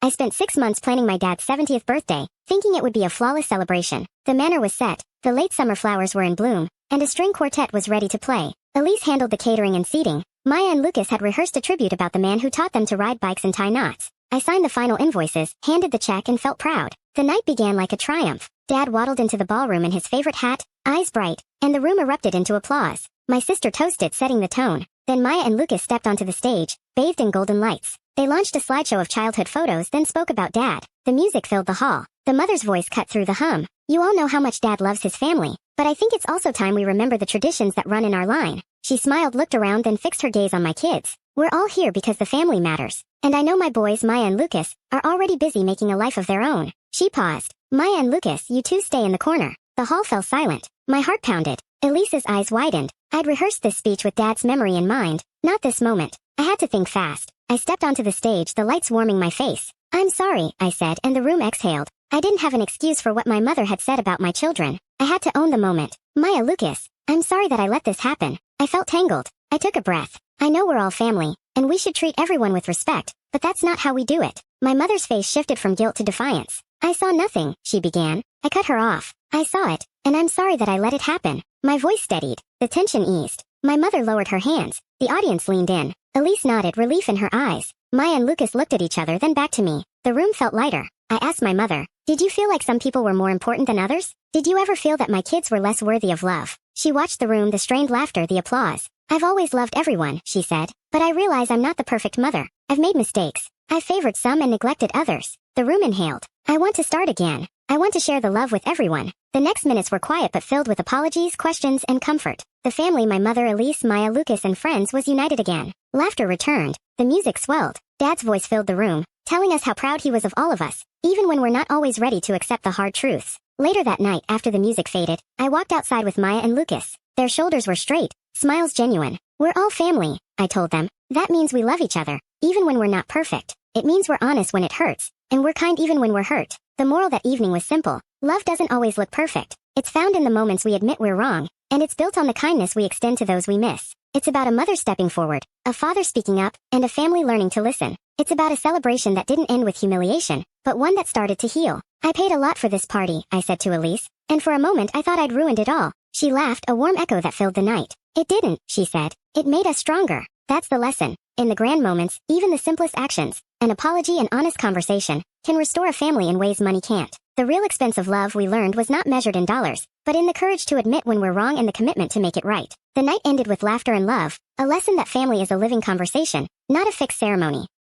I spent 6 months planning my dad's 70th birthday, thinking it would be a flawless celebration. The manor was set, the late summer flowers were in bloom, and a string quartet was ready to play. Elise handled the catering and seating. Maya and Lucas had rehearsed a tribute about the man who taught them to ride bikes and tie knots. I signed the final invoices, handed the check and felt proud. The night began like a triumph. Dad waddled into the ballroom in his favorite hat, eyes bright, and the room erupted into applause. My sister toasted, setting the tone. Then Maya and Lucas stepped onto the stage, bathed in golden lights. They launched a slideshow of childhood photos, then spoke about Dad. The music filled the hall. The mother's voice cut through the hum. You all know how much Dad loves his family, but I think it's also time we remember the traditions that run in our line. She smiled, looked around, then fixed her gaze on my kids. We're all here because the family matters. And I know my boys, Maya and Lucas, are already busy making a life of their own. She paused. Maya and Lucas, you two stay in the corner. The hall fell silent. My heart pounded. Elise's eyes widened. I'd rehearsed this speech with Dad's memory in mind. Not this moment. I had to think fast. I stepped onto the stage, the lights warming my face. I'm sorry, I said, and the room exhaled. I didn't have an excuse for what my mother had said about my children. I had to own the moment. Maya, Lucas, I'm sorry that I let this happen. I felt tangled. I took a breath. I know we're all family, and we should treat everyone with respect, but that's not how we do it. My mother's face shifted from guilt to defiance. I saw nothing, she began. I cut her off. I saw it, and I'm sorry that I let it happen. My voice steadied. The tension eased. My mother lowered her hands. The audience leaned in. Elise nodded, relief in her eyes. Maya and Lucas looked at each other, then back to me. The room felt lighter. I asked my mother, did you feel like some people were more important than others? Did you ever feel that my kids were less worthy of love? She watched the room, the strained laughter, the applause. I've always loved everyone, she said, but I realize I'm not the perfect mother. I've made mistakes. I've favored some and neglected others. The room inhaled. I want to start again. I want to share the love with everyone. The next minutes were quiet but filled with apologies, questions, and comfort. The family, my mother, Elise, Maya, Lucas, and friends, was united again. Laughter returned. The music swelled. Dad's voice filled the room, telling us how proud he was of all of us, even when we're not always ready to accept the hard truths. Later that night, after the music faded, I walked outside with Maya and Lucas. Their shoulders were straight, smiles genuine. We're all family, I told them. That means we love each other, even when we're not perfect. It means we're honest when it hurts, and we're kind even when we're hurt. The moral that evening was simple. Love doesn't always look perfect. It's found in the moments we admit we're wrong, and it's built on the kindness we extend to those we miss. It's about a mother stepping forward, a father speaking up, and a family learning to listen. It's about a celebration that didn't end with humiliation, but one that started to heal. I paid a lot for this party, I said to Elise, and for a moment I thought I'd ruined it all. She laughed, a warm echo that filled the night. It didn't, she said. It made us stronger. That's the lesson. In the grand moments, even the simplest actions, an apology and honest conversation, can restore a family in ways money can't. The real expense of love, we learned, was not measured in dollars, but in the courage to admit when we're wrong and the commitment to make it right. The night ended with laughter and love, a lesson that family is a living conversation, not a fixed ceremony.